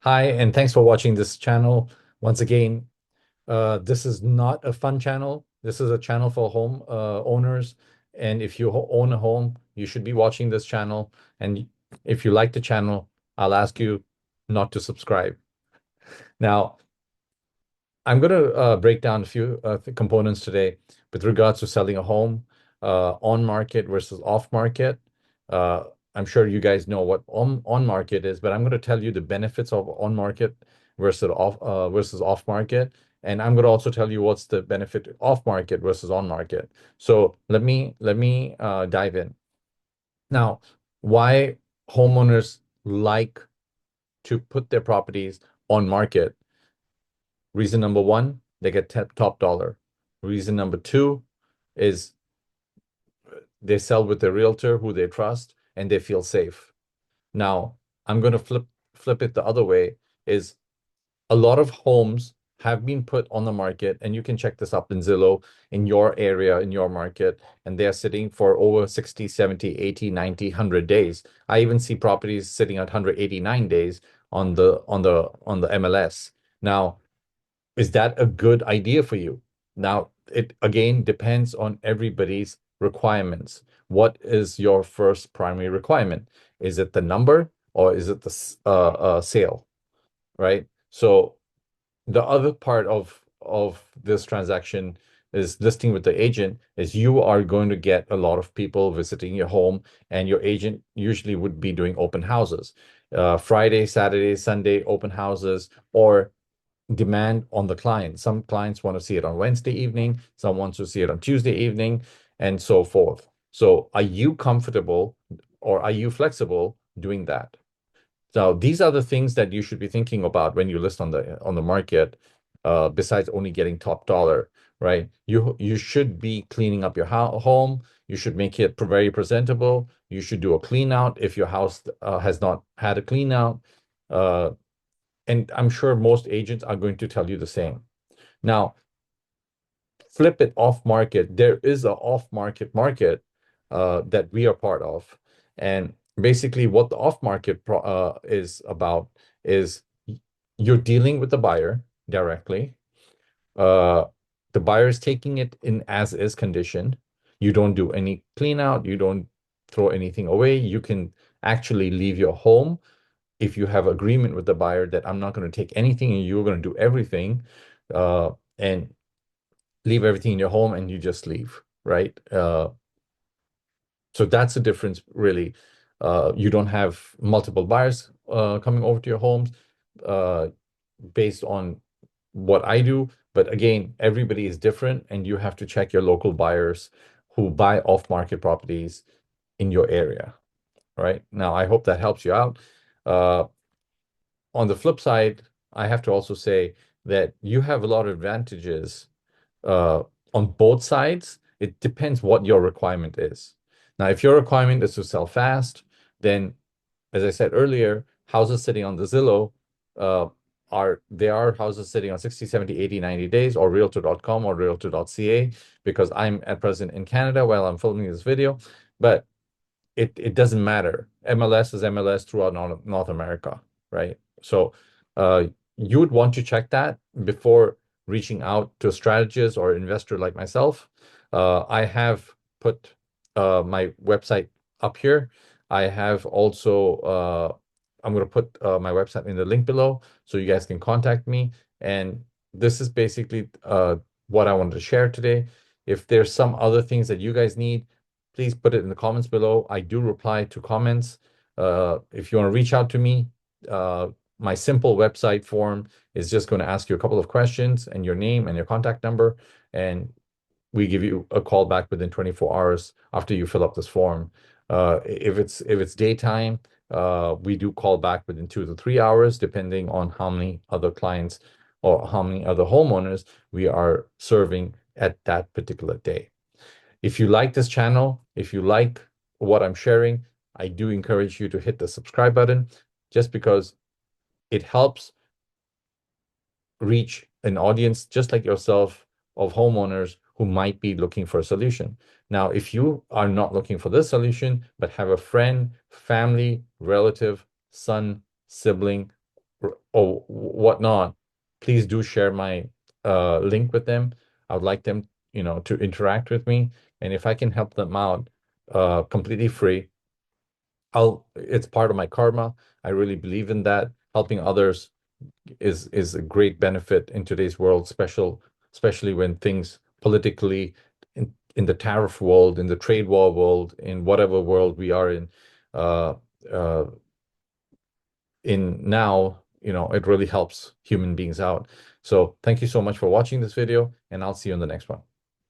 Hi, and thanks for watching this channel. Once again, this is not a fun channel. This is a channel for home owners. And if you own a home, you should be watching this channel. And if you like the channel, I'll ask you not to subscribe. Now, I'm going to break down a few components today with regards to selling a home, on market versus off market. Uh, I'm sure you guys know what on market is, but I'm going to tell you the benefits of on market versus off market, and I'm going to also tell you what's the benefit off market versus on market. So let me dive in now. Why homeowners like to put their properties on market? Reason number one, they get top dollar. Reason number two is they sell with a realtor who they trust and they feel safe. Now, I'm going to flip it the other way is a lot of homes have been put on the market, and you can check this up in Zillow in your area, in your market, and they're sitting for over 60, 70, 80, 90, 100 days. I even see properties sitting at 189 days on the MLS. Now, is that a good idea for you? Now, it again depends on everybody's requirements. What is your first primary requirement? Is it the number or is it the sale, right? So the other part of this transaction is listing with the agent is you are going to get a lot of people visiting your home, and your agent usually would be doing open houses, Friday, Saturday, Sunday open houses, or demand on the client. Some clients want to see it on Wednesday evening, some want to see it on Tuesday evening, and so forth. So are you comfortable or are you flexible doing that? So these are the things that you should be thinking about when you list on the market, besides only getting top dollar, right? You should be cleaning up your home. You should make it very presentable. You should do a clean out if your house has not had a clean out. Uh, and I'm sure most agents are going to tell you the same. Now, flip it off market. There is a off market that we are part of. And basically what the off market is about is you're dealing with the buyer directly. Uh, the buyer is taking it in as is condition. You don't do any clean out. You don't throw anything away. You can actually leave your home if you have agreement with the buyer that I'm not going to take anything and you're going to do everything, and leave everything in your home and you just leave, right? So that's the difference, really. You don't have multiple buyers coming over to your homes uh, based on what I do. But again, everybody is different, and you have to check your local buyers who buy off-market properties in your area, right? Now, I hope that helps you out. Uh, on the flip side, I have to also say that you have a lot of advantages uh, on both sides. It depends what your requirement is. Now, if your requirement is to sell fast, then, as I said earlier, houses sitting on the Zillow uh, are houses sitting on 60, 70, 80, 90 days, or realtor.com or realtor.ca, because I'm at present in Canada while I'm filming this video. But it doesn't matter. MLS is MLS throughout North America, right? So you would want to check that before reaching out to a strategist or investor like myself. I have put my website up here. I have also I'm going to put my website in the link below so you guys can contact me. And this is basically what I wanted to share today. If there's some other things that you guys need, please put it in the comments below. I do reply to comments. If you want to reach out to me, my simple website form is just going to ask you a couple of questions and your name and your contact number, and we give you a call back within 24 hours after you fill up this form. If it's daytime, we do call back within 2 to 3 hours, depending on how many other clients or how many other homeowners we are serving at that particular day. If you like this channel, if you like what I'm sharing, I do encourage you to hit the subscribe button, just because it helps reach an audience just like yourself of homeowners who might be looking for a solution. Now, if you are not looking for this solution, but have a friend, family, relative, son, sibling, or whatnot, please do share my link with them. I would like them, to interact with me. And if I can help them out completely free, it's part of my karma. I really believe in that. Helping others is a great benefit in today's world, especially when things politically in the tariff world, in the trade war world, in whatever world we are uh, uh, in now, it really helps human beings out. So thank you so much for watching this video, and I'll see you in the next one.